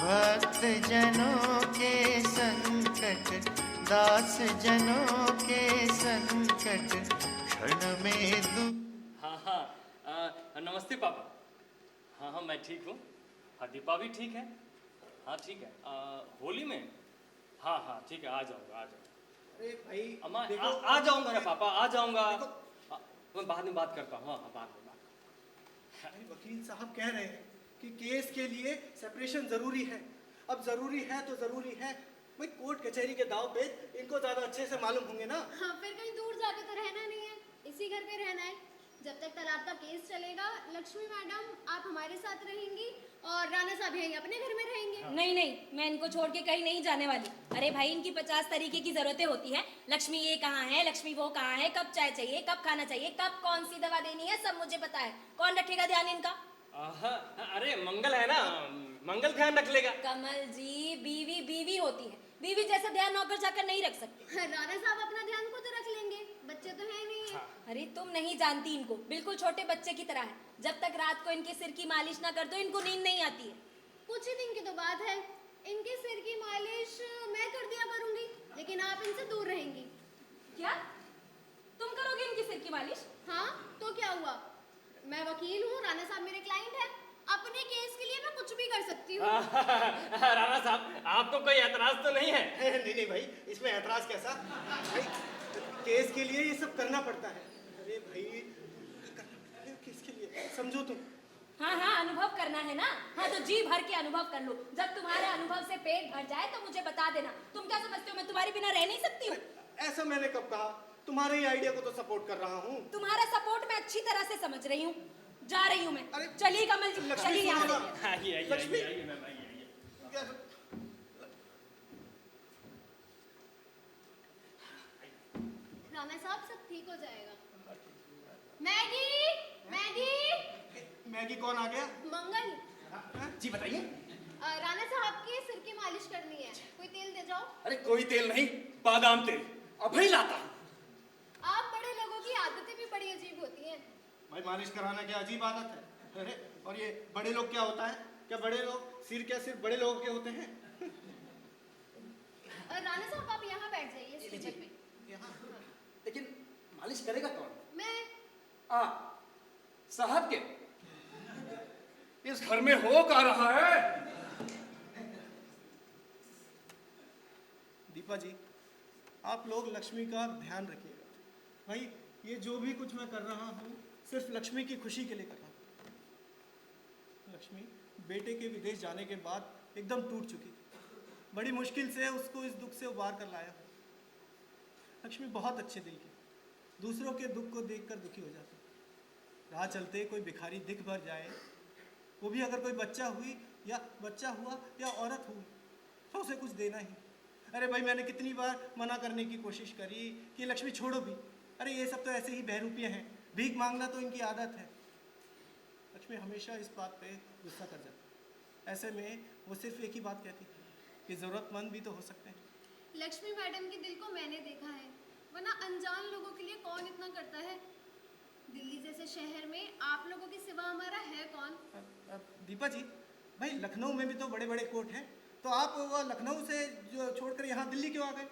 भक्त जनों के संकट, दास जनों के संकट, क्षण में दुख। हाँ हाँ, नमस्ते पापा। हाँ हाँ, मैं ठीक हूँ। हाँ, दीपा भी ठीक है। हाँ ठीक है। होली में हाँ हाँ ठीक है, आ जाऊँगा आ जाऊँगा। अरे भाई अम्मा देखो, आ जाऊँगा ना पापा, आ जाऊँगा। देखो। मैं बाद में बात करता हूँ। हाँ हाँ, बाद में बात। अरे वकील साहब कह रहे हैं कि केस के लिए सेपरेशन जरूरी है। अब जरूरी है तो जरूरी है भाई, कोर्ट कचहरी के दाव पे इनको ज्यादा अच्छे से मालूम होंगे ना। हाँ, फिर कहीं दूर जाके तो रहना नहीं है, इसी घर पे रहना है। जब तक तलाक का केस चलेगा, लक्ष्मी मैडम आप हमारे साथ रहेंगी और राणा साहब यहीं अपने घर में रहेंगे। हाँ। नहीं नहीं, मैं इनको छोड़ के कहीं नहीं जाने वाली। अरे भाई, इनकी 50 तरीके की जरूरतें होती हैं। लक्ष्मी ये कहाँ है, लक्ष्मी वो कहाँ है, कब चाय चाहिए, कब खाना चाहिए, कब कौन सी दवा देनी है, सब मुझे पता है। कौन रखेगा ध्यान इनका? अरे मंगल है ना, मंगल ध्यान रख लेगा। कमल जी, बीवी बीवी होती है, बीवी जैसा ध्यान नौकर जाकर नहीं रख सकते। राणा साहब अपना ध्यान खुद रख लेंगे, बच्चे तो है नहीं है। अरे तुम नहीं जानती इनको, बिल्कुल छोटे बच्चे की तरह है। जब तक रात को इनके सिर की मालिश ना कर दो, इनको नींद नहीं आती है। कुछ ही दिन की तो बात है, इनके सिर की मालिश मैं कर दिया करूंगी, लेकिन आप इनसे दूर रहेंगी। क्या तुम करोगे इनकी सिर की मालिश? हाँ तो क्या हुआ, मैं वकील हूँ, राणा साहब मेरे क्लाइंट है, अपने केस के लिए मैं कुछ भी कर सकती हूँ। राणा साहब, आपको कोई एतराज तो नहीं है? नहीं नहीं भाई, इसमें ऐतराज कैसा भाई, केस के लिए ये सब करना पड़ता है। अरे भाई केस के लिए समझो तुम। हाँ हाँ, अनुभव करना है ना। हाँ तो जी भर के अनुभव कर लो। जब तुम्हारे अनुभव से पेट भर जाए तो मुझे बता देना। तुम क्या समझते हो मैं तुम्हारे बिना रह नहीं सकती हूँ? ऐसा मैंने कब कहा, तुम्हारे ही आइडिया को तो सपोर्ट कर रहा हूँ। तुम्हारा सपोर्ट मैं अच्छी तरह से समझ रही हूँ। जा रही हूँ मैं। अरे, चलिए कमल जी, लक्ष्मी चलिए यहाँ सुनो से। ना। आइए आइए लक्ष्मी। आइए आइए मैम, आइए आइए। राणा साहब सब ठीक हो जाएगा। Maggi Maggi. मैगी कौन आ गया? मंगल। जी बताइए। राणा साहब की सिर की मालिश करनी है, कोई तेल दे जाओ। अरे कोई तेल नहीं, बादाम तेल अभी लाता हूँ। आप बड़े लोगों की आदतें भी बड़ी अजीब होती हैं। भाई मालिश कराना क्या अजीब आदत है? अरे और ये बड़े लोग क्या होता है? क्या बड़े लोग सिर क्या सिर्फ बड़े लोगों के होते हैं? राणा साहब आप यहाँ बैठ जाइए इस टेबल पे। यहाँ लेकिन मालिश करेगा कौन? मैं। साहब के इस घर में हो क्या रहा है? दीपा जी, आप लोग लक्ष्मी का ध्यान रखिएगा। भाई ये जो भी कुछ मैं कर रहा हूँ सिर्फ लक्ष्मी की खुशी के लिए कर रहा हूँ। लक्ष्मी बेटे के विदेश जाने के बाद एकदम टूट चुकी, बड़ी मुश्किल से उसको इस दुख से उबार कर लाया। लक्ष्मी बहुत अच्छे दिल की, दूसरों के दुख को देखकर दुखी हो जाती। राह चलते कोई भिखारी दिख भर जाए, वो भी अगर कोई बच्चा हुआ या औरत हुई तो उसे कुछ देना ही। अरे भाई मैंने कितनी बार मना करने की कोशिश करी कि लक्ष्मी छोड़ो भी, अरे ये सब तो ऐसे ही बहरूपियाँ हैं, भीख मांगना तो इनकी आदत है। लक्ष्मी हमेशा इस बात पे गुस्सा कर जाती। ऐसे में वो सिर्फ एक ही बात कहती कि ज़रूरतमंद भी तो हो सकते हैं। लक्ष्मी मैडम के दिल को मैंने देखा है, वरना अनजान लोगों के लिए कौन इतना करता है। दिल्ली जैसे शहर में आप लोगों के सिवा हमारा है कौन? दीपा जी, भाई लखनऊ में भी तो बड़े बड़े कोर्ट हैं, तो आप वो लखनऊ से जो छोड़कर यहाँ दिल्ली क्यों आ गए?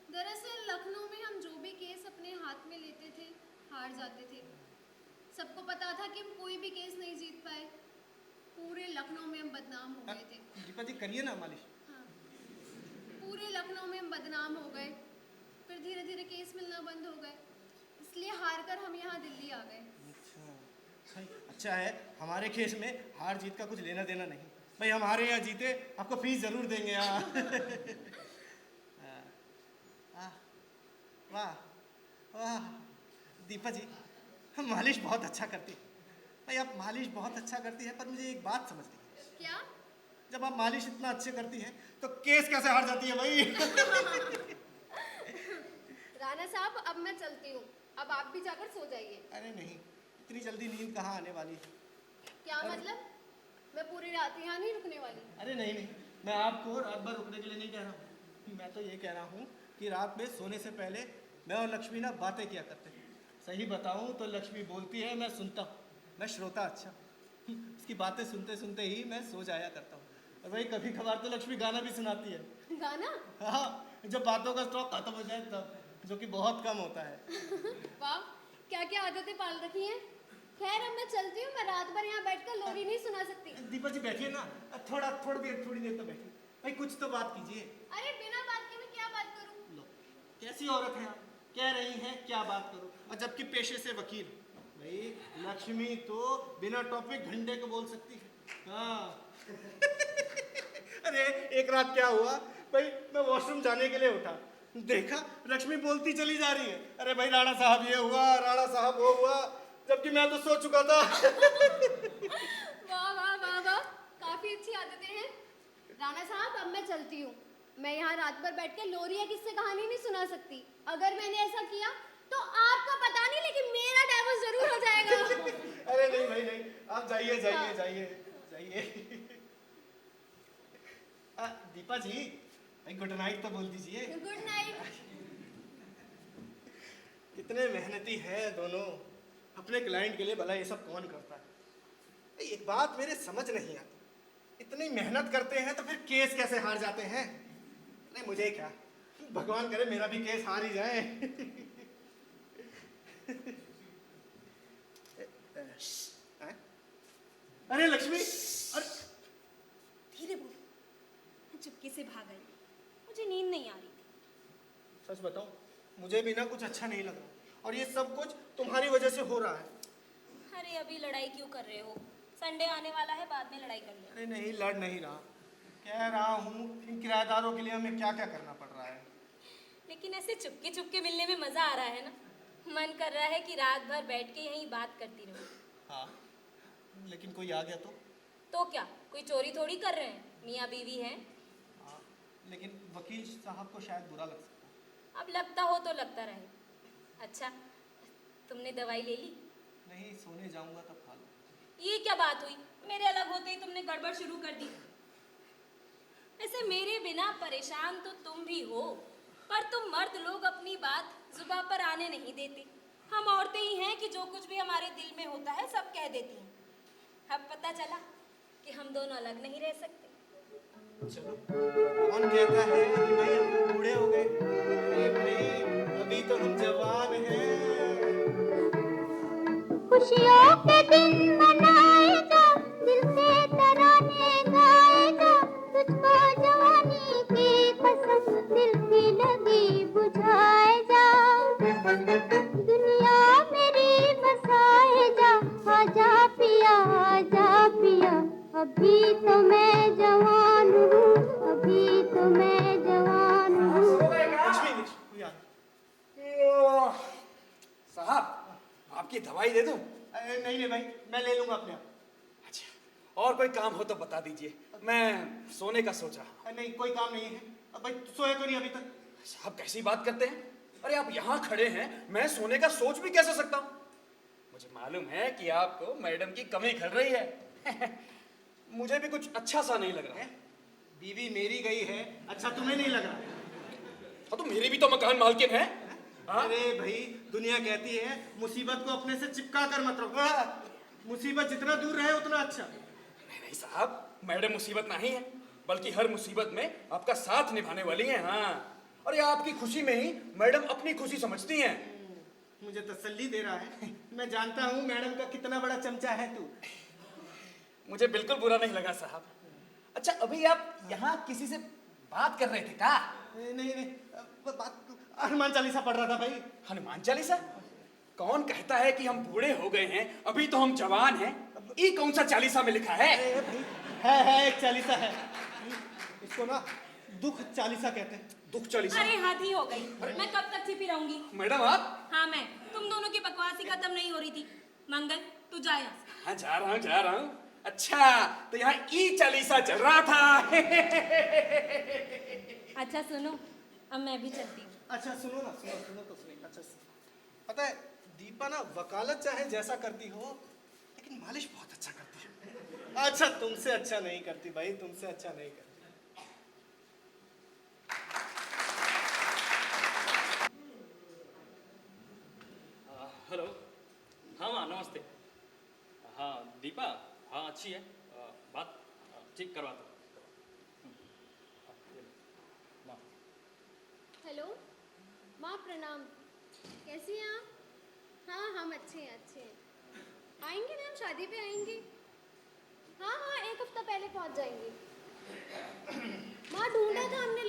दरअसल लखनऊ में हम जो भी केस अपने हाथ में लेते थे हार जाते थे। सबको पता था कि हम कोई भी केस नहीं जीत पाए, पूरे लखनऊ में हम बदनाम हो गए थे। दीपा जी करिए ना मालिश। हाँ, पूरे लखनऊ में हम बदनाम हो गए, फिर धीरे धीरे केस मिलना बंद हो गए, इसलिए हार कर हम यहाँ दिल्ली आ गए। अच्छा है, हमारे केस में हार जीत का कुछ लेना देना नहीं। भाई हमारे यहाँ जीते आपको फीस जरूर देंगे यहाँ। वाह वाह दीपा जी, मालिश बहुत अच्छा करती है। भाई आप मालिश बहुत अच्छा करती है, पर मुझे एक बात समझ नहीं है। क्या? जब आप मालिश इतना अच्छे करती हैं तो केस कैसे हार जाती है भाई? राणा साहब अब मैं चलती हूँ, अब आप भी जाकर सो जाइए। अरे नहीं, इतनी जल्दी नींद कहाँ आने वाली है? क्या मतलब? मैं पूरी रात यहाँ नहीं रुकने वाली। अरे नहीं नहीं, मैं आपको रात भर रुकने के लिए नहीं कह रहा हूँ। मैं तो ये कह रहा हूँ कि रात में सोने से पहले मैं और लक्ष्मी ना बातें किया करते हैं। सही बताऊँ तो लक्ष्मी बोलती है, मैं सुनता हूँ, मैं श्रोता। अच्छा उसकी बातें सुनते सुनते ही मैं सो जाया करता हूँ। भाई कभी कभार तो लक्ष्मी गाना भी सुनाती है। गाना? हाँ, जब बातों का स्टॉक खत्म हो जाए तब, जो कि बहुत कम होता है। वाह, क्या क्या आदतें पाल रखी हैं। खैर अब मैं चलती हूँ, मैं रात भर यहाँ बैठकर लोरी नहीं सुना सकती। दीपा जी बैठिए ना, थोड़ी देर तो बैठिए। भाई कुछ तो बात कीजिए। अरे बिना बात के मैं क्या बात करूँ? लो, कैसी औरत है आप, कह रही हैं क्या बात करो, और जबकि पेशे से वकील। भाई लक्ष्मी तो बिना टॉपिक घंटे को बोल सकती है। हाँ। अरे एक रात क्या हुआ भाई, मैं वॉशरूम जाने के लिए उठा, देखा लक्ष्मी बोलती चली जा रही है, अरे भाई राणा साहब ये हुआ, राणा साहब वो हुआ, जबकि मैं तो सो चुका था। वाह वाह वाह वाह, काफी अच्छी आदतें हैं। राणा साहब अब मैं चलती हूँ, मैं यहाँ रात भर बैठ के लोरी या किससे कहानी नहीं सुना सकती। अगर मैंने ऐसा किया तो आपको पता नहीं, लेकिन मेरा डाइवोर्स जरूर हो जाएगा। अरे नहीं भाई नहीं, आप जाइए जाइए हाँ। जाइए जाइए। दीपा जी भाई गुड नाइट तो बोल दीजिए। Good night. कितने मेहनती है दोनों, अपने क्लाइंट के लिए भला ये सब कौन करता है। एक बात मेरे समझ नहीं आती, इतनी मेहनत करते हैं तो फिर केस कैसे हार जाते हैं। नहीं मुझे क्या, भगवान करे मेरा भी केस हार ही जाए। अरे लक्ष्मी, अरे धीरे बोल, मैं चुपके से भाग आई, मुझे नींद नहीं आ रही थी। सच बताओ मुझे भी ना कुछ अच्छा नहीं लग रहा, और ये सब कुछ तुम्हारी वजह से हो रहा है। अरे अभी लड़ाई क्यों कर रहे हो, संडे आने वाला है, बाद में लड़ाई कर लेंगे। अरे नहीं लड़ नहीं रहा, कह रहा हूँ इन किराएदारों के लिए हमें क्या क्या करना पड़ रहा है। लेकिन ऐसे चुपके चुपके मिलने में मजा आ रहा है ना, मन कर रहा है कि रात भर बैठ के यहीं बात करती रहूं। हाँ लेकिन कोई आ गया तो क्या, कोई चोरी थोड़ी कर रहे हैं, मियाँ बीवी हैं। हाँ, लेकिन वकील साहब को शायद बुरा लग सकता अब लगता हो तो लगता रहे। अच्छा, तुमने दवाई ले ली? है। नहीं सोने जाऊंगा तब खा लो। ये क्या बात हुई, मेरे अलग होते ही तुमने गड़बड़ शुरू कर दी। वैसे मेरे बिना परेशान तो तुम भी हो, पर तुम मर्द लोग अपनी बात जुबान पर आने नहीं देते। हम औरतें ही हैं कि जो कुछ भी हमारे दिल में होता है सब कह देती हैं। अब पता चला कि हम दोनों अलग नहीं रह सकते। चलो कौन कहता है कि भाई हम बूढ़े हो गए। अरे भाई अभी तो हम जवान हैं। खुशियों के दिन मनाएगा, दिल से तराने गाएगा, तुझको जवानी की कसम दिल की लगी बुझाए जा। दुनिया मेरी बसाए जा, आजा पिया अभी तो मैं जवान हूँ, अभी तो मैं जवान हूँ। लक्ष्मी कोई आ साहब आपकी दवाई दे दूं? नहीं नहीं भाई मैं ले लूंगा अपने आप। अच्छा और कोई काम हो तो बता दीजिए, मैं सोने का सोच रहा। नहीं कोई काम नहीं है। अब भाई सोए तो नहीं अभी तक। साहब कैसी बात करते हैं, अरे आप यहाँ खड़े हैं, मैं सोने का सोच भी कैसे सकता हूँ। मुझे मालूम है कि आपको मैडम की कमी खल रही है। मुझे भी कुछ अच्छा सा नहीं लग रहा है। बीवी मेरी गई है, अच्छा तुम्हें नहीं लग रहा? हाँ, तो मेरी भी तो मकान मालकिन है। हाँ? अरे भाई दुनिया कहती है मुसीबत को अपने से चिपका कर मत रखो। मुसीबत जितना दूर रहे उतना अच्छा। नहीं नहीं साहब, मैडम मुसीबत नहीं है, बल्कि हर मुसीबत में आपका साथ निभाने वाली हैं। हाँ, और ये आपकी खुशी में ही मैडम अपनी खुशी समझती हैं। मुझे तसल्ली दे रहा है। मैं जानता हूँ मैडम का कितना बड़ा चमचा है तू। मुझे बिल्कुल बुरा नहीं लगा साहब। अच्छा अभी आप यहाँ किसी से बात कर रहे थे क्या? नहीं नहीं बात हनुमान चालीसा पढ़ रहा था भाई। हनुमान चालीसा? कौन कहता है कि हम बूढ़े हो गए हैं, अभी तो हम जवान हैं। ये कौन सा चालीसा में लिखा है? है एक चालीसा है, इसको ना दुख चालीसा कहते हैं। दुख चालीसा? अरे हद ही हो गई, मैं कब तक छिपी रहूंगी। मैडम आप? हाँ मैं, तुम दोनों की बकवास ही खत्म नहीं हो रही थी। मंगल तू जा यहाँ से। हाँ जा रहा हूँ। अच्छा तो यहाँ ई चालीसा चल रहा था। अच्छा सुनो, अब मैं भी चलती हूँ। अच्छा सुनो ना, सुनो तो सुनिए। अच्छा पता है दीपा ना वकालत चाहे जैसा करती हो, लेकिन मालिश बहुत अच्छा करती है। अच्छा तुमसे अच्छा नहीं करती भाई, तुमसे अच्छा नहीं करती। हेलो, हाँ माँ नमस्ते। हाँ दीपा, हाँ अच्छी है, बात ठीक करवाता हूँ। हेलो माँ प्रणाम, कैसी हैं आप? हाँ हम अच्छे हैं। आएंगे ना, हम शादी पे आएंगे। हाँ हाँ, एक हफ्ता पहले पहुंच जाएंगे। माँ ढूंढा था हमने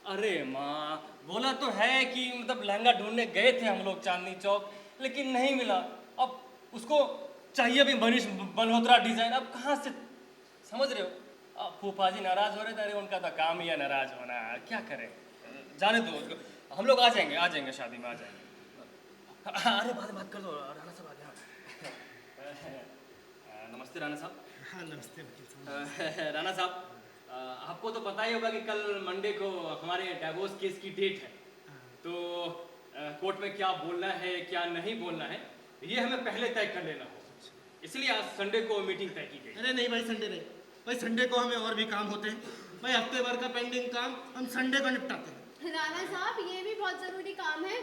अरे माँ, बोला तो है कि मतलब लहंगा ढूंढने गए थे हम लोग चांदनी चौक, लेकिन नहीं मिला। अब उसको चाहिए भी मनीष मल्होत्रा डिजाइन, अब कहाँ से, समझ रहे हो? अब फूफा जी नाराज हो रहे थे। अरे उनका तो काम ही है नाराज होना, क्या करें, जाने दो उसको। हम लोग आ जाएंगे शादी में आ जाएंगे। अरे बात कर दो, राणा साहब आ गया। नमस्ते राणा साहब। हाँ नमस्ते वकील साहब। राणा साहब, आपको तो पता ही होगा कि कल मंडे को हमारे डाइवोर्स केस की डेट है, तो कोर्ट में क्या बोलना है क्या नहीं बोलना है ये हमें पहले तय कर लेना होगा, इसलिए आज संडे को मीटिंग तय की गई। अरे नहीं भाई, संडे नहीं भाई, संडे को हमें और भी काम होते हैं भाई। हफ्ते भर का पेंडिंग काम हम संडे को निपटाते हैं। राणा साहब ये भी बहुत जरूरी काम है,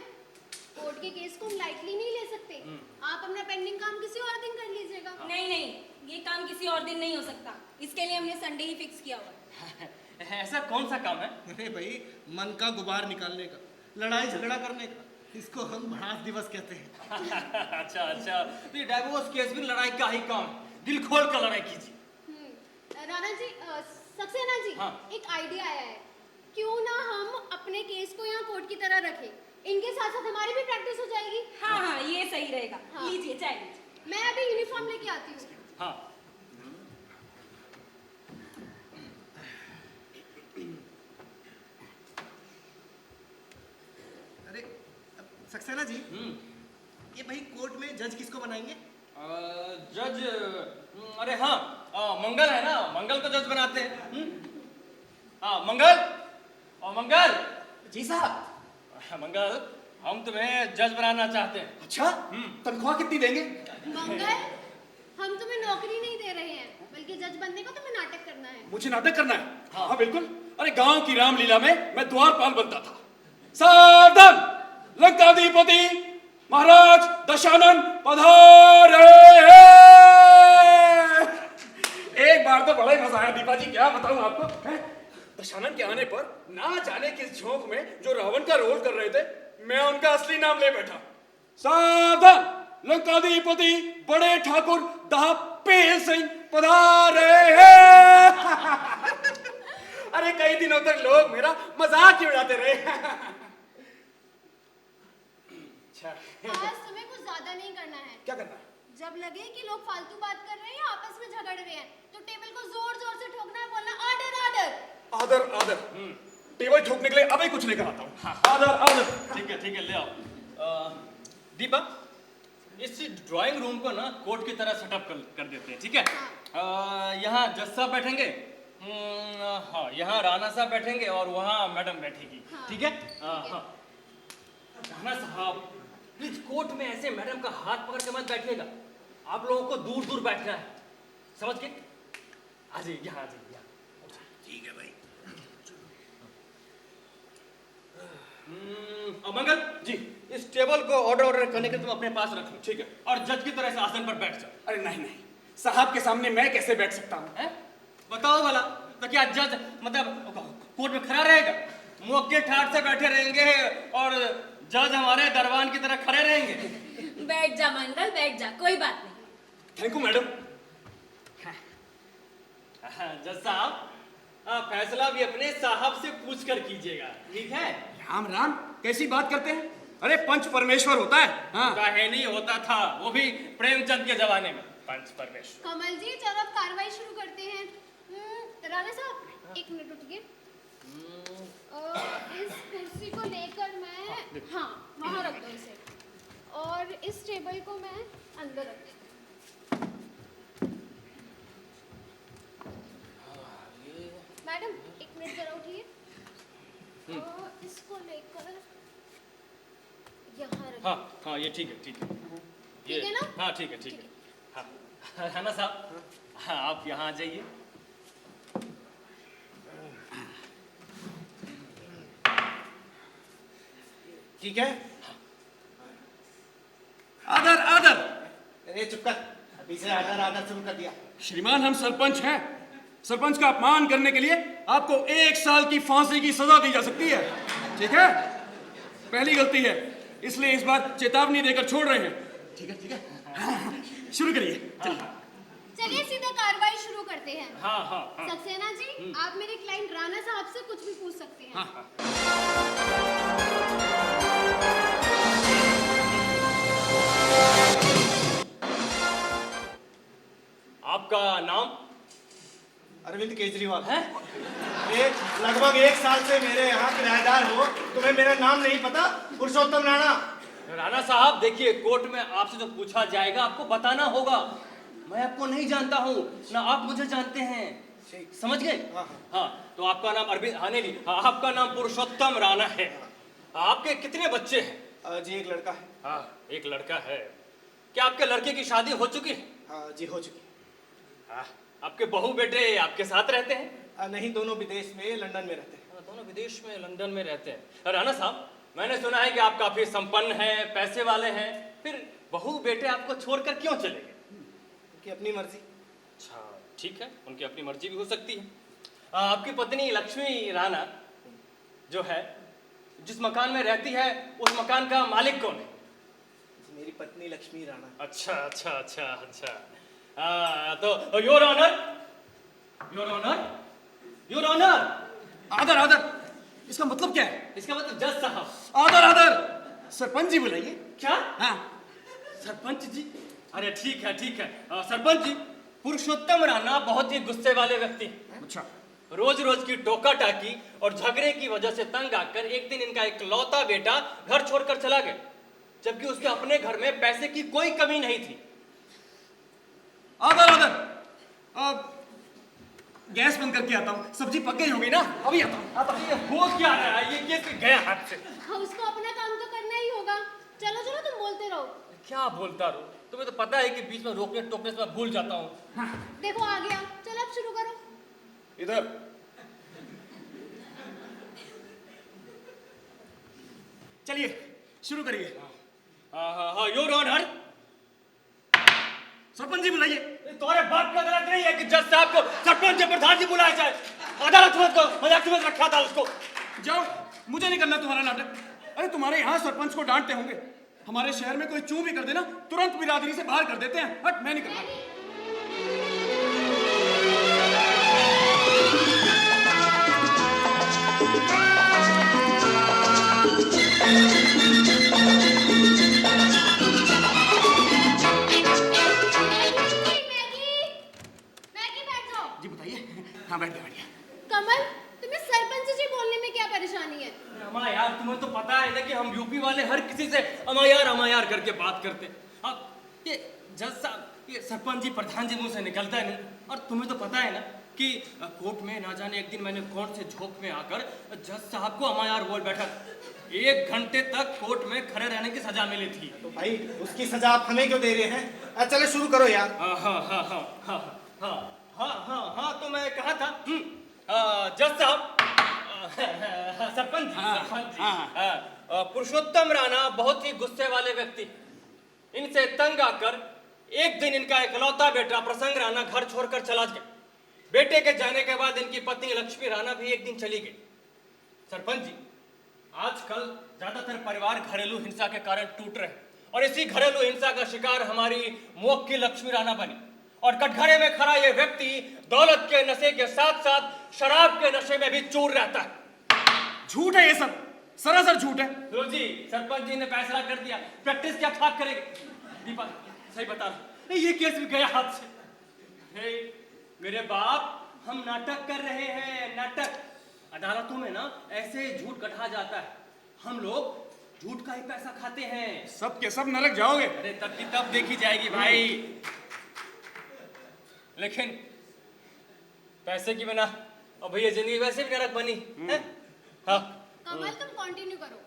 कोर्ट के केस को हम लाइटली नहीं ले सकते। आप अपना पेंडिंग काम किसी और दिन कर लीजिएगा। नहीं, ये काम किसी और दिन नहीं हो सकता, इसके लिए हमने संडे ही फिक्स किया हुआ है। ऐसा कौन सा काम है? अरे भाई, मन का गुबार निकालने का, लड़ाई झगड़ा करने का, इसको हम भड़ास दिवस कहते हैं। अच्छा, तो ये डाइवोर्स केस भी लड़ाई का ही काम, दिल खोल कर लड़ाई कीजिए। राणा जी, सक्सेना जी, हाँ। एक आइडिया आया है, क्यों ना हम अपने केस को यहाँ कोर्ट की तरह रखें, इनके साथ साथ हमारी भी प्रैक्टिस हो जाएगी। हाँ, ये सही रहेगा। हाँ। लीजिए चाय लीजिए। मैं अभी यूनिफॉर्म लेके आती हूँ। हाँ। अरे सक्सेना जी, ये भाई कोर्ट में जज किसको बनाएंगे? जज, अरे हाँ, मंगल है ना, मंगल को जज बनाते हैं। हाँ मंगल जी साहब। मंगल, हम तुम्हें जज बनाना चाहते हैं। अच्छा, तनख्वाह कितनी देंगे? मंगल, हम तुम्हें नौकरी नहीं दे रहे हैं, बल्कि जज बनने को तुम्हें नाटक करना है। मुझे नाटक करना है? हाँ बिल्कुल। अरे गांव की रामलीला में मैं द्वारपाल बनता था। सावधान, लंकाधिपति महाराज दशानन पधारे। एक बार तो बड़ा ही मजा आया दीपा जी, क्या बताऊं आपको। दशानन के आने पर ना जाने किस झोंक में जो रावण का रोल कर रहे थे, मैं उनका असली नाम ले बैठा। सावधान, लंकाधिपति बड़े ठाकुर दापेल सिंह पधारे हैं। अरे कई दिनों तक लोग मेरा मजाक ही उड़ाते रहे। अच्छा, आज तुम्हें कुछ ज्यादा नहीं करना है। क्या करना है? जब लगे कि लोग फालतू बात कर रहे हैं या आपस में झगड़ रहे हैं, तो टेबल को जोर जोर से ठोकना है, बोलना ऑर्डर ऑर्डर। आदर। टेबल ठोकने के लिए अभी कुछ लेकर आता हूँ। आदर। ठीक है, ले आओ। दीपा, इस ड्राइंग रूम को ना कोर्ट की तरह सेटअप कर देते हैं, ठीक है? यहाँ जज साहब बैठेंगे, हाँ यहाँ राणा साहब बैठेंगे और वहाँ मैडम बैठेगी, ठीक है? हाँ। राणा साहब, प्लीज कोर्ट में ऐसे मैडम का हाथ पकड़ के मत बैठिएगा, आप लोगों को दूर दूर बैठना है, समझ के? आ जाइए, यहाँ आ जाइए। ठीक है भाई। मंगल जी, इस टेबल को ऑर्डर करने के तुम अपने पास रख लो, ठीक है? और जज की तरह से आसन पर बैठ जाओ। अरे नहीं, साहब के सामने मैं कैसे बैठ सकता हूँ? बताओ भला, तो क्या जज मतलब कोर्ट में खड़ा रहेगा? मुँह के ठाट से बैठे रहेंगे और जज हमारे दरबान की तरह खड़े रहेंगे? बैठ जा मंगल, बैठ जा, कोई बात नहीं। Thank you madam. जज साहब, फैसला भी अपने साहब से पूछ कर कीजिएगा, ठीक है? राम राम, कैसी बात करते हैं? अरे पंच परमेश्वर होता है। हाँ। काहे नहीं होता था, वो भी प्रेमचंद के जमाने में। पंच परमेश्वर। कमल जी, चलो अब कार्रवाई शुरू करते हैं। राणा साहब, एक मिनट रुकिए। इस कुर्सी को लेकर मैं, हाँ वहाँ रख दो इसे, और इस टेबल को मैं अंदर रख देती हूँ। मैडम एक मिनट जरा उठिए। इसको लेकर यहाँ रख। हाँ ये ठीक है, ठीक है ना? हाँ ठीक है। हाँ राणा साहब, हाँ आप यहाँ आ जाइए। ठीक है। आदर। अरे चुप कर, अभी से आदर शुरू कर दिया। श्रीमान हम सरपंच हैं, सरपंच का अपमान करने के लिए आपको 1 साल की फांसी की सजा दी जा सकती है। ठीक है, पहली गलती है, इसलिए इस बार चेतावनी देकर छोड़ रहे हैं। ठीक है, ठीक है, शुरू करिए। चलिए। चलिए सीधा कार्रवाई शुरू करते हैं। हाँ हाँ हाँ। सक्सेना जी, आप मेरे क्लाइंट राणा साहब से कुछ भी पूछ सकते हैं। हाँ। आपका नाम? अरविंद केजरीवाल है? ये लगभग 1 साल से मेरे यहाँ किराएदार हो, तुम्हें मेरा नाम नहीं पता? पुरुषोत्तम राणा। राणा साहब देखिए, कोर्ट में आपसे जो पूछा जाएगा आपको बताना होगा। मैं आपको नहीं जानता हूँ, ना आप मुझे जानते हैं। समझ गए? हाँ, तो आपका नाम अरविंद, हाँ नहीं, आपका नाम पुरुषोत्तम राणा है। आपके कितने बच्चे हैं? जी एक लड़का है। हाँ, एक लड़का है। क्या आपके लड़के की शादी हो चुकी है? जी हो चुकी। हाँ, आपके बहू बेटे आपके साथ रहते हैं? नहीं, दोनों विदेश में लंदन में रहते हैं। दोनों विदेश में लंदन में रहते हैं। राणा साहब, मैंने सुना है कि आप काफी संपन्न हैं, पैसे वाले हैं, फिर बहू बेटे आपको छोड़कर क्यों चले गए? उनकी अपनी मर्जी। अच्छा, ठीक है, उनकी अपनी मर्जी भी हो सकती है। आपकी पत्नी लक्ष्मी राणा जो है, जिस मकान में रहती है, उस मकान का मालिक कौन है? मेरी पत्नी लक्ष्मी राणा। अच्छा अच्छा अच्छा अच्छा। तो your honour, your honour, your honour. आदर आदर, इसका मतलब क्या है? इसका मतलब जज साहब। आदर आदर, सरपंच जी बुलाइए। क्या? हाँ। सरपंच जी? अरे ठीक है ठीक है। सरपंच जी, पुरुषोत्तम राणा बहुत ही गुस्से वाले व्यक्ति हैं। अच्छा। रोज रोज की टोका टाकी और झगड़े की वजह से तंग आकर एक दिन इनका इकलौता बेटा घर छोड़कर चला गया, जबकि उसके अपने घर में पैसे की कोई कमी नहीं थी। आदर आदर, गैस बंद करके आता हूँ, सब्जी पक गई होगी ना, अभी आता हूँ। अब ये हो क्या रहा है? ये केस गया हाथ से। हाँ, उसको अपना काम तो करना ही होगा। चलो चलो, तुम बोलते रहो। क्या बोलता रहूं? तुम्हें तो पता है कि बीच में रोकने टोकने से मैं भूल जाता हूँ। देखो आ गया, चलो अब शुरू करो। इधर। चलिए शुरू करिए। हाँ, योर ऑनर। सरपंच जी बुलाइए। तुम्हारे बाप का गलत नहीं है कि जज साहब को सरपंच या प्रधान जी बुलाया जाए। अदालत में तो मजाक में रखा था उसको। जाओ, मुझे नहीं करना तुम्हारा नाटक। अरे तुम्हारे यहाँ सरपंच को डांटते होंगे, हमारे शहर में कोई चूं भी कर देना तुरंत बिरादरी से बाहर कर देते हैं। हट, मैं नहीं करना। मैगी बैठ जाओ। जी बताइए। हाँ बैठ गया। कमल, तुम्हें सरपंच जी बोलने में क्या परेशानी है? अमा यार, तुम्हें तो पता है ना कि हम यूपी वाले हर किसी से अमा यार करके बात करते। अब ये जज साहब, ये सरपंच जी प्रधान जी मुंह से निकलता है नहीं। और तुम्हें तो पता है ना कि कोर्ट में ना जाने एक दिन मैंने कोर्ट से झोंक में आकर जज साहब को अमा यार बोल बैठा। 1 घंटे तक कोर्ट में खड़े रहने की सजा मिली थी। तो भाई उसकी सजा आप हमें क्यों दे रहे हैं? चलो शुरू करो यार। हाँ, तो मैं कहा था जज साहब, सरपंच जी, पुरुषोत्तम राणा बहुत ही गुस्से वाले व्यक्ति। इनसे तंग आकर एक दिन इनका इकलौता बेटा प्रसंग राणा घर छोड़कर चला गया। बेटे के जाने के बाद इनकी पत्नी लक्ष्मी राणा भी एक दिन चली गई। सरपंच जी, आजकल ज्यादातर परिवार घरेलू हिंसा के कारण टूट रहे हैं और इसी घरेलू हिंसा का शिकार हमारी मुवक्किल लक्ष्मी राणा बनी। और कटघरे में खड़ा यह व्यक्ति दौलत के नशे के साथ साथ शराब के नशे में भी चूर रहता है। झूठ है ये सब, सरासर झूठ है। जी, सरपंच जी ने फैसला कर दिया, प्रैक्टिस क्या ठाक करेंगे। दीपा सही बता रहा, ये केस भी गया हाथ से। हे मेरे बाप, हम नाटक कर रहे हैं, नाटक। अदालतों में ना ऐसे झूठ गढ़ा जाता है, हम लोग झूठ का ही पैसा खाते हैं। सब के सब नरक जाओगे। अरे तब की तब देखी जाएगी भाई। लेकिन पैसे की बिना अब भैया जिंदगी वैसे भी नरक बनी है। हाँ, कमल तुम कंटिन्यू करो।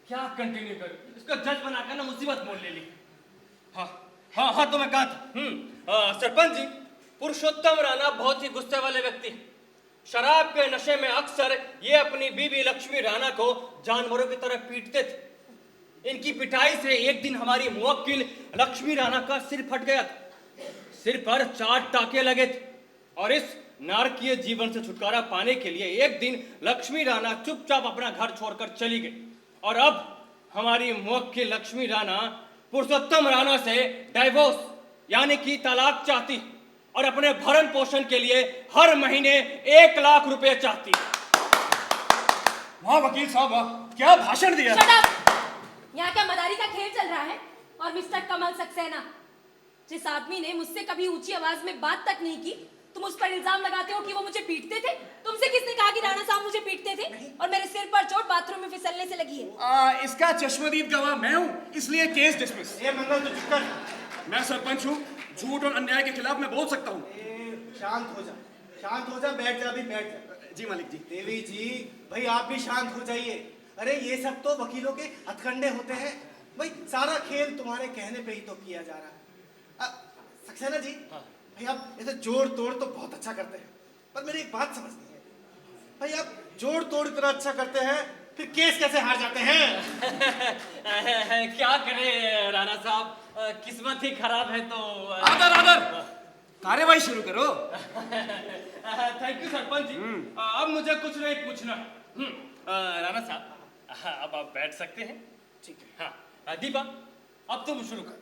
क्या कंटिन्यू करूं? इसको जज बनाकर ना मुसीबत मोल ले ली। हाँ, तो मैं कहा था सरपंच जी, पुरुषोत्तम राणा बहुत ही गुस्से वाले व्यक्ति हैं। शराब के नशे में अक्सर ये अपनी बीवी लक्ष्मी राणा को जानवरों की तरह पीटते थे। इनकी पिटाई से एक दिन हमारी मुवक्किल लक्ष्मी राणा का सिर फट गया था। सिर पर 4 टाके लगे थे। और इस नारकीय जीवन से छुटकारा पाने के लिए एक दिन लक्ष्मी राणा चुपचाप अपना घर छोड़कर चली गई। और अब हमारी मुवक्किल लक्ष्मी राणा पुरुषोत्तम राणा से डाइवोर्स यानी कि तलाक चाहती और अपने भरण पोषण के लिए हर महीने 1 लाख रुपए चाहती। वाह वकील साहब वाह, क्या भाषण दिया। Shut up! यहाँ क्या मदारी का खेल चल रहा है? और मिस्टर कमल सक्सेना, जिस आदमी ने मुझसे कभी ऊंची आवाज में बात तक नहीं की, तुम उस पर इल्जाम लगाते हो कि वो मुझे पीटते थे। तुमसे किसने कहा कि राणा साहब मुझे पीटते थे? और मेरे सिर पर चोट बाथरूम में फिसलने से लगी है। इसका चश्मदीद गवाह मैं हूँ, इसलिए केस डिसमिस। ये मंगल तो चुप कर। मैं सरपंच हूँ, झूठ और अन्याय के खिलाफ मैं बोल सकता हूँ। शांत हो जा, बैठ जा, अभी बैठ जा। जी मालिक जी। देवी जी, भाई आप भी शांत हो जाइए। अरे ये सब तो वकीलों के हथकंडे होते हैं भाई, सारा खेल तुम्हारे कहने पे ही तो किया जा रहा है। सक्सेना जी, भाई आप ऐसे जोड़ तोड़ तो बहुत अच्छा करते हैं, पर मेरी एक बात समझ नहीं है भाई, आप जोड़ तोड़ इतना अच्छा करते हैं, फिर केस कैसे हार जाते हैं? क्या करें राणा साहब, किस्मत ही खराब है तो। आदर कार्यवाही शुरू करो। Thank you sarpanch ji. अब मुझे कुछ नहीं पूछना। राणा साहब अब आप बैठ सकते हैं। ठीक है। हाँ दीपा, अब तुम शुरू कर।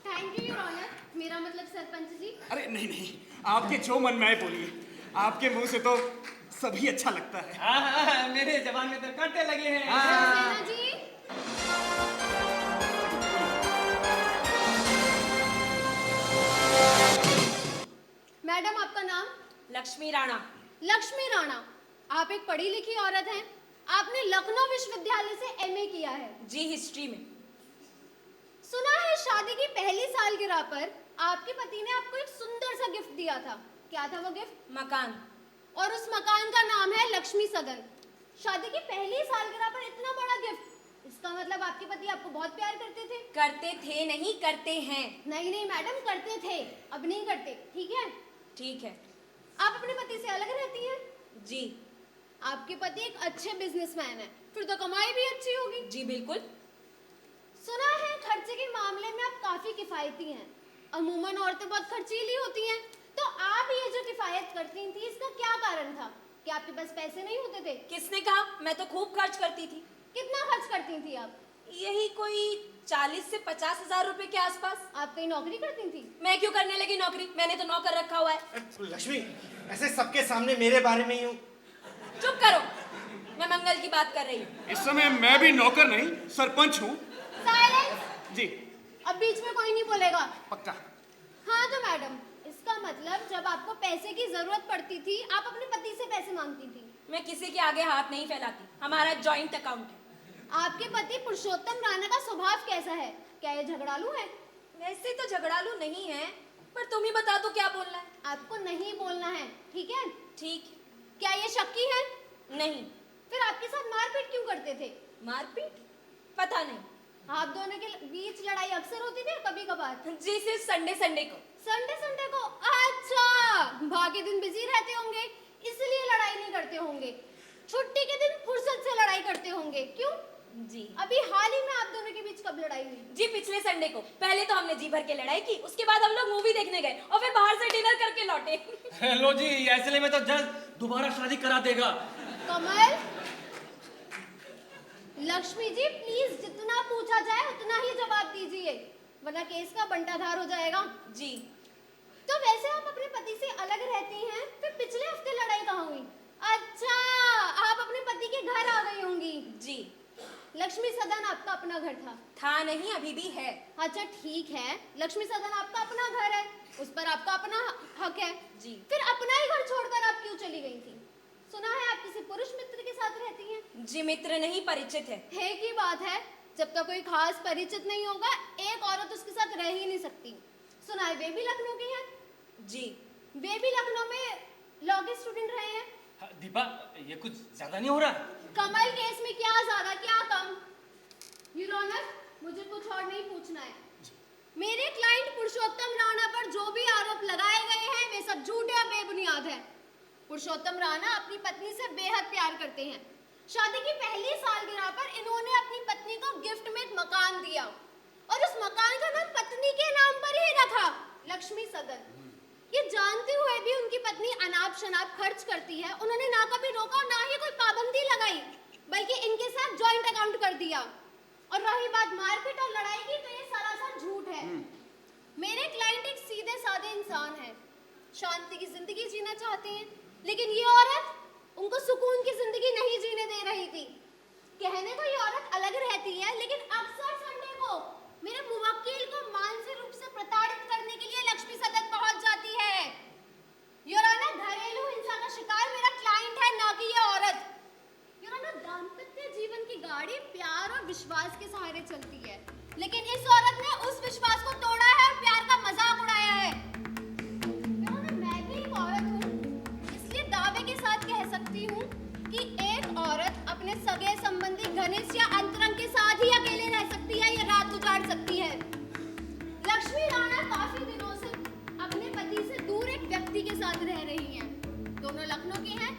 थैंक यू योर ऑनर, मेरा मतलब सरपंच जी। अरे नहीं, आपके जो मन में आए बोलिए, आपके मुंह से तो सभी अच्छा लगता है। हाँ, मेरे जवान में तो कांटे लगे हैं। सक्सेना जी, मैडम आपका नाम? लक्ष्मी राणा। लक्ष्मी राणा, आप एक पढ़ी लिखी औरत हैं। आपने लखनऊ विश्वविद्यालय से एमए किया है। जी, हिस्ट्री में। सुना है शादी की पहली सालगिरह पर आपके पति ने आपको एक सुंदर सा गिफ्ट दिया था। क्या था वो गिफ्ट? मकान। और उस मकान का नाम है लक्ष्मी सदन। शादी की पहली सालगिरह पर इतना बड़ा गिफ्ट, इसका मतलब आपके पति आपको बहुत प्यार करते थे। करते थे नहीं, करते हैं। नहीं मैडम, करते थे, अब नहीं करते। ठीक है? ठीक है। आप अपने पति से अलग रहती हैं? जी। आपके पति एक अच्छे बिजनेसमैन है, फिर तो कमाई भी अच्छी होगी। जी बिल्कुल। सुना है खर्चे के मामले में आप काफी किफायती हैं। अमूमन औरतें बहुत खर्चीली होती हैं, तो आप ये जो किफायत करती थी, इसका क्या कारण था? कि आपके पास पैसे नहीं होते थे? किसने कहा? मैं तो खूब खर्च करती थी। कितना खर्च करती थी आप? यही कोई 40 से 50 हजार रुपए के आसपास। आप कहीं नौकरी करती थी? मैं क्यों करने लगी नौकरी? मैंने तो नौकर रखा हुआ है। लक्ष्मी, ऐसे सबके सामने मेरे बारे में यूं। चुप करो, मैं मंगल की बात कर रही हूँ। इस समय मैं भी नौकर नहीं, सरपंच हूँ। साइलेंस। जी। अब बीच में कोई नहीं बोलेगा। पक्का। हाँ तो मैडम, इसका मतलब जब आपको पैसे की जरूरत पड़ती थी, आप अपने पति से पैसे मांगती थी। मैं किसी के आगे हाथ नहीं फैलाती, हमारा जॉइंट अकाउंट है। आपके पति पुरुषोत्तम राणा का स्वभाव कैसा है? क्या ये झगड़ालू है? वैसे तो झगड़ालू नहीं है, पर तुम ही बता दो क्या बोलना है। आपको नहीं बोलना है, ठीक है? ठीक। क्या ये शक्की है? नहीं। फिर आपके साथ मारपीट क्यों करते थे? मारपीट? पता नहीं। आप दोनों के बीच लड़ाई अक्सर होती थी, कभी कभार? जी, सिर्फ संडे को। संडे को? अच्छा, बाकी दिन बिजी रहते होंगे, इसलिए लड़ाई नहीं करते होंगे। छुट्टी के दिन फुर्सत से लड़ाई करते होंगे, क्यों? जी। अभी हाल ही में आप दोनों के बीच कब लड़ाई हुई? जी, पिछले संडे को। पहले तो हमने जी भर के लड़ाई की, उसके बाद हम लोग मूवी देखने गए और फिर बाहर से डिनर करके लौटे। लो जी, ऐसे में तो जज दोबारा शादी करा देगा। कमल, लक्ष्मी जी प्लीज, जितना पूछा जाए उतना ही जवाब दीजिए, वरना केस का बंटाधार हो जाएगा। जी। तो वैसे आप अपने पति से अलग रहती हैं, फिर पिछले हफ्ते लड़ाई कहाँ हुई? अच्छा, आप अपने पति के घर आ गई होंगी। जी। लक्ष्मी सदन आपका अपना घर था नहीं, अभी भी है। अच्छा ठीक है, लक्ष्मी सदन आपका अपना घर है, उस पर आपका अपना हक है। जी। फिर अपना ही घर छोड़कर आप क्यों चली गई थी? सुना है आप किसी पुरुष मित्र के साथ रहती हैं? जी, मित्र नहीं, परिचित है। एक ही बात है, जब तक कोई खास परिचित नहीं होगा, एक औरत उसके साथ रह ही नहीं सकती। सुना है वे भी लखनऊ की हैं? जी। वे भी लखनऊ में लॉ के स्टूडेंट रहे हैं। दीपा, ये कुछ ज्यादा नहीं हो रहा? कमल केस में क्या ज्यादा क्या कम? योर ऑनर, मुझे कुछ और नहीं पूछना है। मेरे क्लाइंट पुरुषोत्तम राणा पर जो भी आरोप लगाए गए हैं, वे सब झूठे और बेबुनियाद हैं। पुरुषोत्तम राणा अपनी पत्नी से बेहद प्यार करते हैं। शादी की पहली सालगिरह पर इन्होंने अपनी पत्नी को गिफ्ट में एक मकान दिया और उस मकान का नाम पत्नी के नाम पर ही रखा, लक्ष्मी सदन। ये जानते हुए भी उनकी पत्नी अनाप शनाप खर्च करती है, उन्होंने ना कभी रोका और ना ही कोई पाबंदी लगाई, बल्कि इनके साथ जॉइंट अकाउंट कर दिया। और रही बात मारपीट और लड़ाई की, तो ये सरासर झूठ है। मेरे क्लाइंट एक सीधे साधे इंसान है, शांति की जिंदगी जीना चाहते हैं, लेकिन ये औरत उनको सुकून की जिंदगी नहीं जीने दे रही थी। कहने को ये औरत अलग रहती है, लेकिन अक्सर संडे को मेरे मुवक्किल को मानसिक रूप से प्रताड़ित करने के लिए लक्ष्मी सदन पहुंच जाती है। योर ऑनर, घरेलू हिंसा का शिकार मेरा क्लाइंट है, ना कि ये औरत। योर ऑनर, दाम्पत्य जीवन की गाड़ी प्यार और विश्वास के सहारे चलती है, लेकिन इस औरत ने उस विश्वास को तोड़ा है और प्यार का मजाक उड़ाया है। योर ऑनर, मैं भी एक औरत हूँ, इसलिए दावे के साथ कह सकती हूँ कि एक औरत अपने सगे संबंधी, घनिष्ठ या अंतरंग के साथ ही अकेले रह सकती है या रात गुजार सकती है। लक्ष्मी राणा काफी दिनों से अपने पति से दूर एक व्यक्ति के साथ रह रही हैं। दोनों लखनऊ के हैं,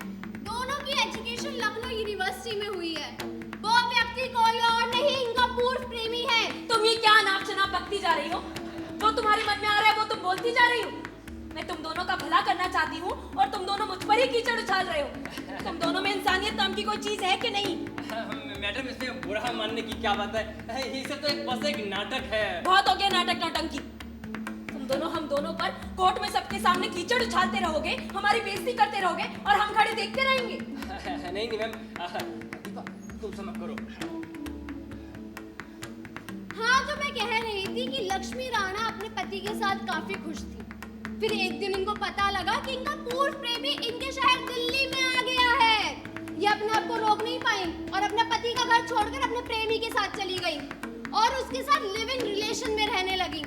दोनों की एजुकेशन लखनऊ यूनिवर्सिटी में हुई है। वो व्यक्ति कोई और नहीं, इनका पूर्व प्रेमी है। तुम ये क्या नाप शनाप बकती जा रही हो? जो तुम्हारे मन में आ रहा है वो तुम बोलती जा रही हो। मैं तुम दोनों का भला करना चाहती हूँ और तुम दोनों मुझ पर ही कीचड़ उछाल रहे हो। तुम दोनों में इंसानियत नाम की कोई चीज है कि नहीं? मैडम, इसमें बुरा मानने की क्या बात है? ये सब तो बस एक नाटक है। बहुत हो गया नाटक नौटंकी। तुम दोनों हम दोनों पर कोर्ट में सबके सामने कीचड़ उछालते रहोगे, हमारी बेइज्जती करते रहोगे और हम खड़े देखते रहेंगे। नहीं मैम, तुम समझ करो। हाँ, तो मैं कह रही थी कि लक्ष्मी राणा अपने पति के साथ काफी खुश थी। फिर एक दिन इनको पता लगा कि इनका पूर्व प्रेमी इनके शहर दिल्ली में आ गया है। ये अपने आप को रोक नहीं पाई और अपने पति का घर छोड़कर अपने प्रेमी के साथ चली गई और उसके साथ लिविंग रिलेशन में रहने लगी।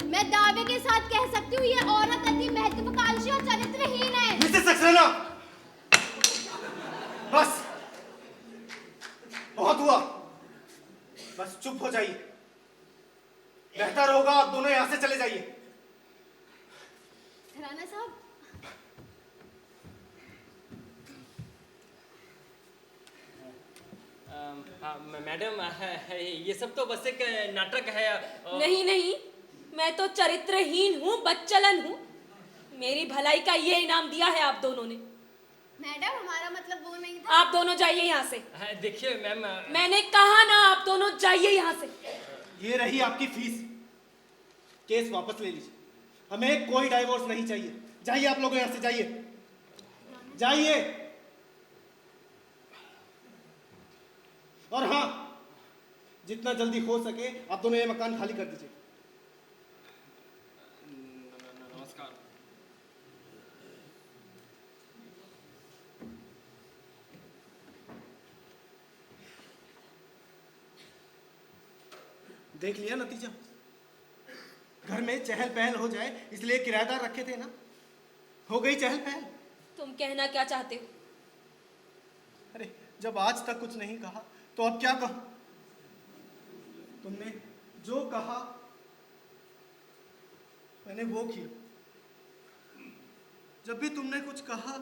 मैं दावे के साथ कह सकती हूँ ये औरत अति महत्वाकांक्षी और चरित्रहीन है। मिसेस सक्सेना, बस बहुत हुआ, बस चुप हो जाइए। बेहतर होगा आप दोनों यहां से चले जाइए। राणा साहब, मैडम, ये सब तो बस एक नाटक है। नहीं नहीं, मैं तो चरित्रहीन हूँ, बच्चलन हूँ। मेरी भलाई का ये इनाम दिया है आप दोनों ने। मैडम, हमारा मतलब वो नहीं था। आप दोनों जाइए यहाँ से। देखिए मैम, मैंने कहा ना, आप दोनों जाइए यहाँ से। ये रही आपकी फीस, केस वापस ले लीजिए। हमें कोई डाइवोर्स नहीं चाहिए। जाइए आप लोग यहाँ से, जाइए जाइए। और हाँ, जितना जल्दी हो सके आप दोनों ये मकान खाली कर दीजिए। नमस्कार। देख लिया नतीजा, घर में चहल पहल हो जाए इसलिए किराएदार रखे थे ना, हो गई चहल पहल। तुम कहना क्या चाहते हो? अरे, जब आज तक कुछ नहीं कहा तो अब क्या कहूं? तुमने जो कहा मैंने वो किया। जब भी तुमने कुछ कहा,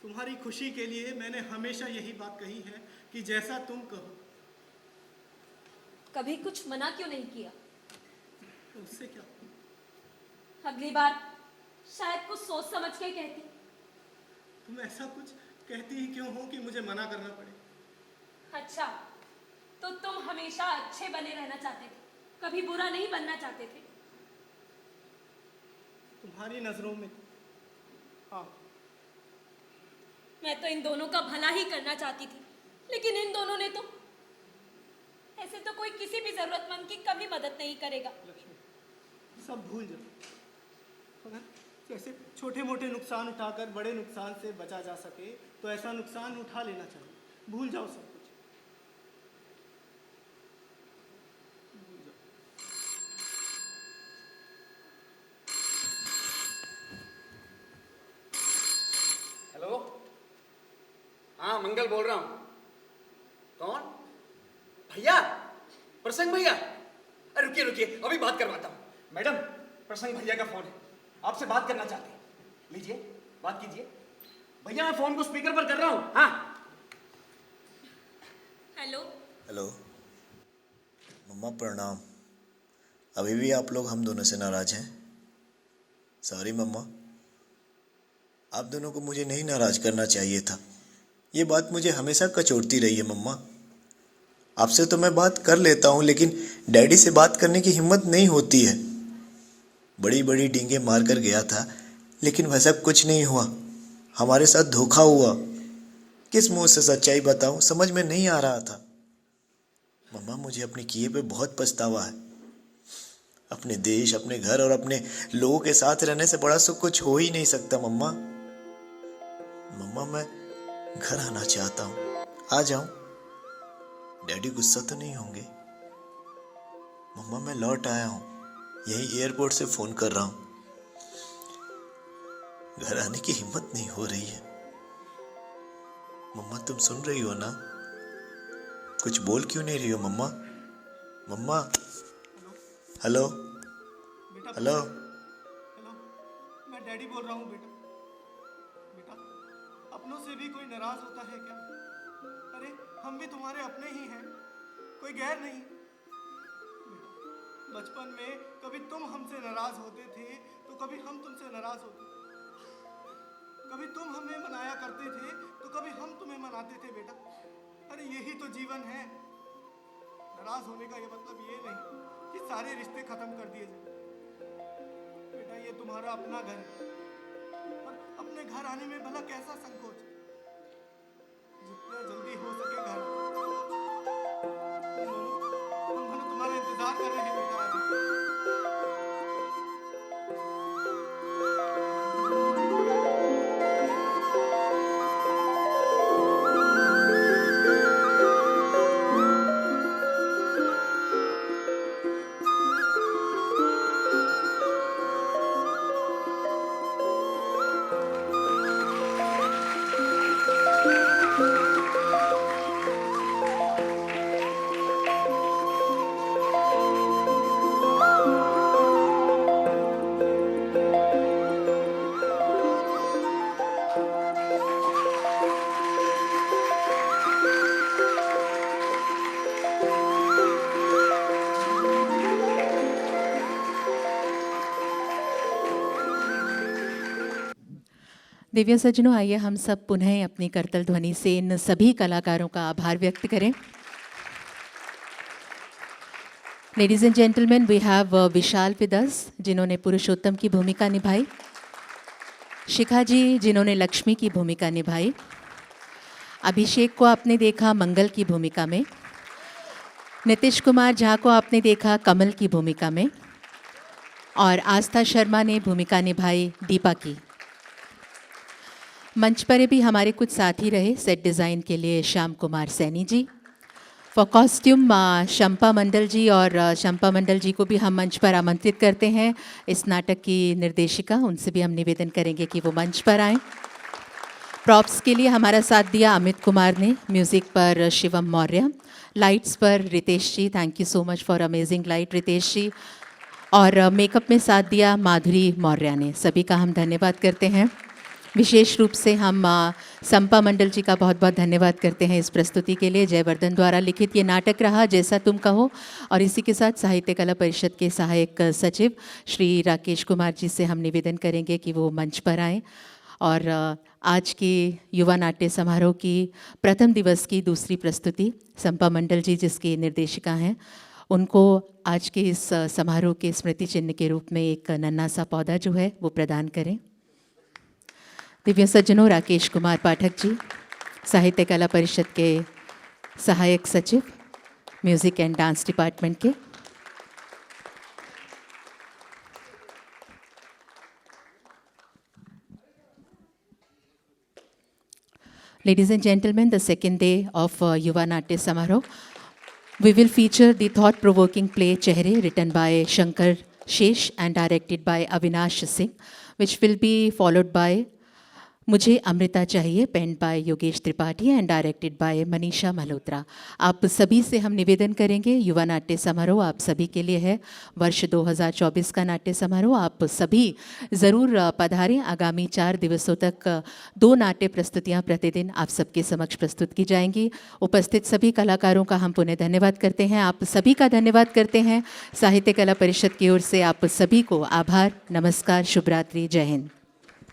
तुम्हारी खुशी के लिए मैंने हमेशा यही बात कही है कि जैसा तुम कहो। कभी कुछ मना क्यों नहीं किया? तो उससे क्या? अगली बार शायद कुछ सोच समझ के कहती। तुम ऐसा कुछ कहती ही क्यों हो कि मुझे मना करना पड़े? अच्छा, तो तुम हमेशा अच्छे बने रहना चाहते थे, कभी बुरा नहीं बनना चाहते थे। तुम्हारी नजरों में हाँ। मैं तो इन दोनों का भला ही करना चाहती थी, लेकिन इन दोनों ने तो, ऐसे तो कोई किसी भी जरूरतमंद की कभी मदद नहीं करेगा। लक्ष्मी, सब भूल जाओ। अगर जैसे छोटे मोटे नुकसान उठाकर बड़े नुकसान से बचा जा सके तो ऐसा नुकसान उठा लेना चाहिए। भूल जाओ सब कुछ, भूल जाओ। हेलो, हाँ मंगल बोल रहा हूँ। कौन? भैया, प्रसंग भैया। अरे रुकिए रुकिए, अभी बात करवाता हूँ। मैडम, प्रसंग भैया का फोन है, आपसे बात करना चाहते हैं। लीजिए, बात कीजिए। भैया, मैं फोन को स्पीकर पर कर रहा हूँ। हाँ। हेलो। हेलो मम्मा, प्रणाम। अभी भी आप लोग हम दोनों से नाराज हैं? सॉरी मम्मा, आप दोनों को मुझे नहीं नाराज करना चाहिए था। ये बात मुझे हमेशा कचोटती रही है मम्मा। आपसे तो मैं बात कर लेता हूँ, लेकिन डैडी से बात करने की हिम्मत नहीं होती है। बड़ी बड़ी डींगे मार कर गया था, लेकिन वैसा कुछ नहीं हुआ। हमारे साथ धोखा हुआ। किस मुंह से सच्चाई बताऊं, समझ में नहीं आ रहा था। मम्मा, मुझे अपने किए पे बहुत पछतावा है। अपने देश, अपने घर और अपने लोगों के साथ रहने से बड़ा सुख कुछ हो ही नहीं सकता मम्मा। मम्मा, मैं घर आना चाहता हूँ। आ जाऊं? डैडी गुस्सा तो नहीं होंगे? मम्मा, मैं लौट आया हूँ। यही एयरपोर्ट से फोन कर रहा हूँ। घर आने की हिम्मत नहीं हो रही है। मम्मा, तुम सुन रही हो ना? कुछ बोल क्यों नहीं रही हो मम्मा? मम्मा, हेलो बेटा हेलो। हेलो, मैं डैडी बोल रहा हूँ बेटा। बेटा, अपनों से भी कोई नाराज होता है क्या? अरे हम भी तुम्हारे अपने ही हैं, कोई गैर नहीं। बेटा, बचपन में कभी तुम हमसे नाराज होते थे तो कभी हम तुमसे नाराज होते। कभी तुम हमें मनाया करते थे तो कभी हम तुम्हें मनाते थे बेटा। अरे यही तो जीवन है। नाराज होने का ये मतलब ये नहीं कि सारे रिश्ते खत्म कर दिए जाए। बेटा, ये तुम्हारा अपना घर है और अपने घर आने में भला कैसा संकोच। जितना जल्दी हो सके घर हम दोनों तुम्हारा इंतजार कर रहे हैं बेटा। दिव्य सज्जनों, आइए हम सब पुनः अपनी करतल ध्वनि से इन सभी कलाकारों का आभार व्यक्त करें। Ladies and gentleman, we have Vishal with us, जिन्होंने पुरुषोत्तम की भूमिका निभाई, शिखा जी जिन्होंने लक्ष्मी की भूमिका निभाई, अभिषेक को आपने देखा मंगल की भूमिका में, नीतीश कुमार झा को आपने देखा कमल की भूमिका में, और आस्था शर्मा ने भूमिका निभाई दीपा की। मंच पर भी हमारे कुछ साथी रहे सेट डिज़ाइन के लिए श्याम कुमार सैनी जी, फॉर कॉस्ट्यूम शंपा मंडल जी, और शंपा मंडल जी को भी हम मंच पर आमंत्रित करते हैं। इस नाटक की निर्देशिका, उनसे भी हम निवेदन करेंगे कि वो मंच पर आएँ। प्रॉप्स के लिए हमारा साथ दिया अमित कुमार ने, म्यूज़िक पर शिवम मौर्य, लाइट्स पर Ritesh ji, thank you so much for amazing light Ritesh ji, और मेकअप में साथ दिया माधुरी मौर्य ने। सभी का हम धन्यवाद करते हैं। विशेष रूप से हम संपा मंडल जी का बहुत बहुत धन्यवाद करते हैं इस प्रस्तुति के लिए। जयवर्धन द्वारा लिखित ये नाटक रहा जैसा तुम कहो, और इसी के साथ साहित्य कला परिषद के सहायक सचिव श्री राकेश कुमार जी से हम निवेदन करेंगे कि वो मंच पर आएँ और आज के युवा नाट्य समारोह की प्रथम दिवस की दूसरी प्रस्तुति संपा मंडल जी जिसकी निर्देशिका हैं, उनको आज के इस समारोह के स्मृति चिन्ह के रूप में एक नन्हा सा पौधा जो है वो प्रदान करें। दिव्य सज्जनों, राकेश कुमार पाठक जी, साहित्य कला परिषद के सहायक सचिव, म्यूज़िक एंड डांस डिपार्टमेंट के। Ladies and gentlemen, the second day of Yuva Natya Samaroh, we will feature the thought-provoking play Chehre, written by Shankar Shesh and directed by Avinash Singh, which will be followed by मुझे अमृता चाहिए, penned by Yogesh Tripathi and directed by Manisha Malhotra. आप सभी से हम निवेदन करेंगे, युवा नाट्य समारोह आप सभी के लिए है, वर्ष 2024 का नाट्य समारोह। आप सभी ज़रूर पधारें। आगामी 4 दिवसों तक 2 नाट्य प्रस्तुतियां प्रतिदिन आप सबके समक्ष प्रस्तुत की जाएंगी। उपस्थित सभी कलाकारों का हम पुनः धन्यवाद करते हैं, आप सभी का धन्यवाद करते हैं। साहित्य कला परिषद की ओर से आप सभी को आभार, नमस्कार, शुभ रात्रि, जय हिंद।